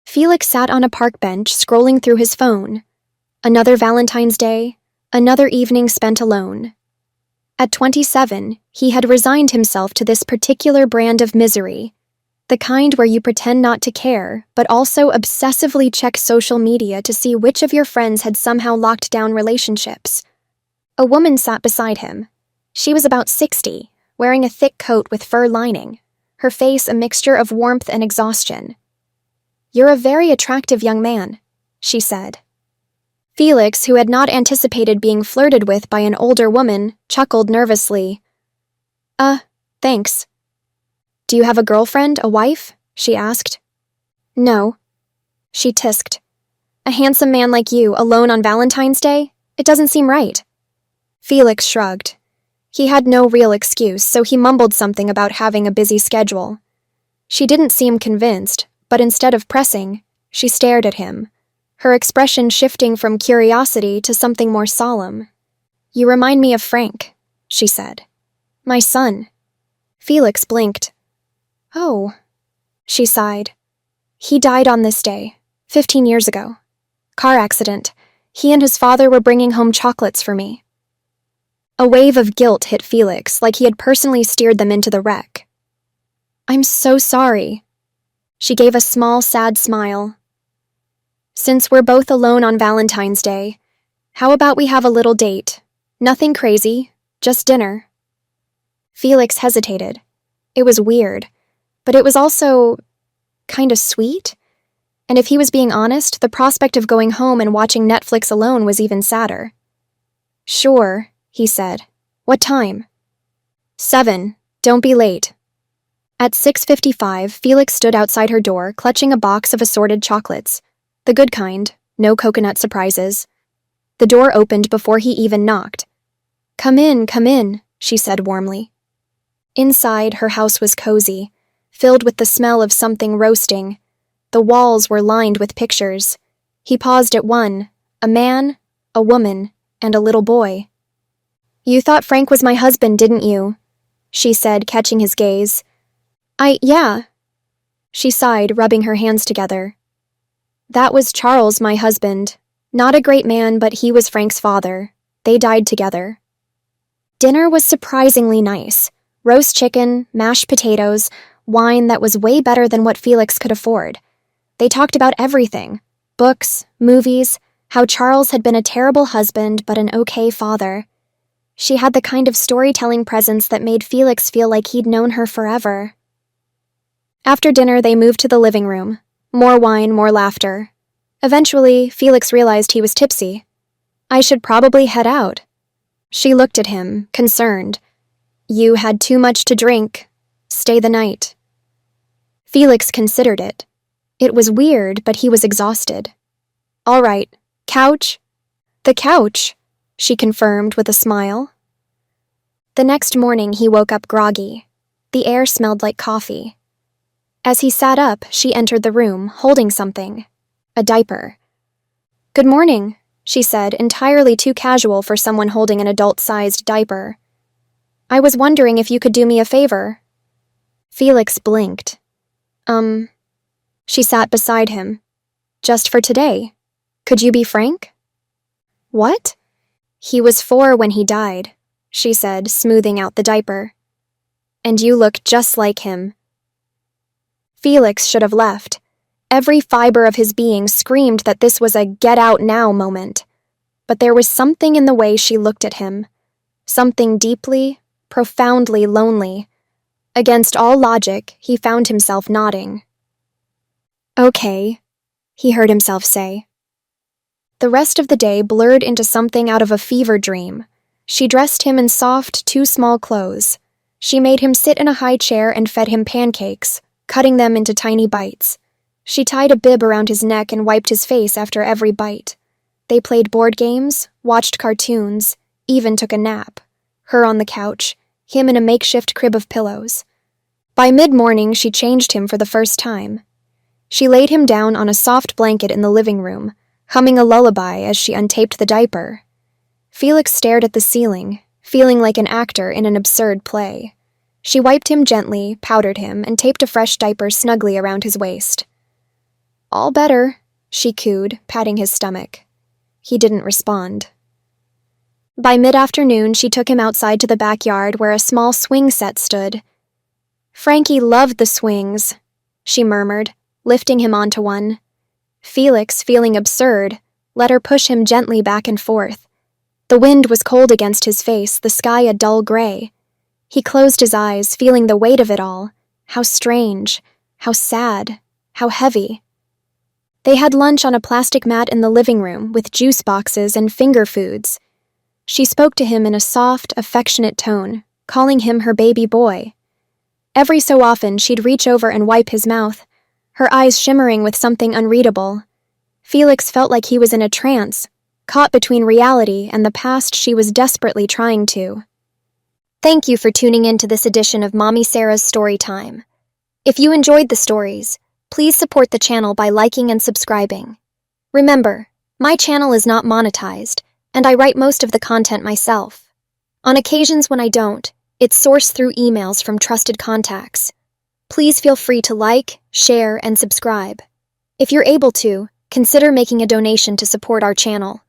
Felix sat on a park bench scrolling through his phone. Another Valentine's Day, another evening spent alone. At 27, he had resigned himself to this particular brand of misery, the kind where you pretend not to care, but also obsessively check social media to see which of your friends had somehow locked down relationships. A woman sat beside him. She was about 60, wearing a thick coat with fur lining, her face a mixture of warmth and exhaustion. "You're a very attractive young man," she said. Felix, who had not anticipated being flirted with by an older woman, chuckled nervously. Thanks." "Do you have a girlfriend, a wife?" she asked. "No," she tisked. "A handsome man like you, alone on Valentine's Day? It doesn't seem right." Felix shrugged. He had no real excuse, so he mumbled something about having a busy schedule. She didn't seem convinced, but instead of pressing, she stared at him, her expression shifting from curiosity to something more solemn. "You remind me of Frank," she said. "My son." Felix blinked. "Oh," she sighed. "He died on this day, 15 years ago. Car accident. He and his father were bringing home chocolates for me." A wave of guilt hit Felix, like he had personally steered them into the wreck. "I'm so sorry." She gave a small, sad smile. "Since we're both alone on Valentine's Day, how about we have a little date? Nothing crazy, just dinner." Felix hesitated. It was weird, but it was also kind of sweet. And if he was being honest, the prospect of going home and watching Netflix alone was even sadder. "Sure," he said. "What time?" 7. Don't be late." At 6:55, Felix stood outside her door, clutching a box of assorted chocolates. The good kind, no coconut surprises. The door opened before he even knocked. Come in," she said warmly. Inside, her house was cozy, filled with the smell of something roasting. The walls were lined with pictures. He paused at one, a man, a woman, and a little boy. "You thought Frank was my husband, didn't you?" she said, catching his gaze. Yeah." She sighed, rubbing her hands together. "That was Charles, my husband. Not a great man, but he was Frank's father. They died together." Dinner was surprisingly nice. Roast chicken, mashed potatoes, wine that was way better than what Felix could afford. They talked about everything. Books, movies, how Charles had been a terrible husband but an okay father. She had the kind of storytelling presence that made Felix feel like he'd known her forever. After dinner, they moved to the living room. More wine, more laughter. Eventually, Felix realized he was tipsy. "I should probably head out." She looked at him, concerned. "You had too much to drink. Stay the night." Felix considered it. It was weird, but he was exhausted. "All right. Couch?" "The couch," she confirmed with a smile. The next morning, he woke up groggy. The air smelled like coffee. As he sat up, she entered the room, holding something. A diaper. "Good morning," she said, entirely too casual for someone holding an adult-sized diaper. "I was wondering if you could do me a favor." Felix blinked. She sat beside him. "Just for today. Could you be Frank?" "What?" "He was 4 when he died," she said, smoothing out the diaper. "And you look just like him." Felix should have left. Every fiber of his being screamed that this was a get-out-now moment. But there was something in the way she looked at him. Something deeply, profoundly lonely. Against all logic, he found himself nodding. "Okay," he heard himself say. The rest of the day blurred into something out of a fever dream. She dressed him in soft, too small clothes. She made him sit in a high chair and fed him pancakes, cutting them into tiny bites. She tied a bib around his neck and wiped his face after every bite. They played board games, watched cartoons, even took a nap. Her on the couch, him in a makeshift crib of pillows. By mid-morning, she changed him for the first time. She laid him down on a soft blanket in the living room, humming a lullaby as she untaped the diaper. Felix stared at the ceiling, feeling like an actor in an absurd play. She wiped him gently, powdered him, and taped a fresh diaper snugly around his waist. All better, she cooed, patting his stomach. He didn't respond. By mid-afternoon, she took him outside to the backyard where a small swing set stood. Frankie loved the swings, she murmured, lifting him onto one. Felix, feeling absurd, let her push him gently back and forth. The wind was cold against his face, the sky a dull gray. He closed his eyes, feeling the weight of it all. How strange, how sad, how heavy. They had lunch on a plastic mat in the living room with juice boxes and finger foods. She spoke to him in a soft, affectionate tone, calling him her baby boy. Every so often she'd reach over and wipe his mouth, her eyes shimmering with something unreadable. Felix felt like he was in a trance, caught between reality and the past she was desperately trying to. Thank you for tuning in to this edition of Mommy Sarah's Story Time. If you enjoyed the stories, please support the channel by liking and subscribing. Remember, my channel is not monetized, and I write most of the content myself. On occasions when I don't, it's sourced through emails from trusted contacts. Please feel free to like, share, and subscribe. If you're able to, consider making a donation to support our channel.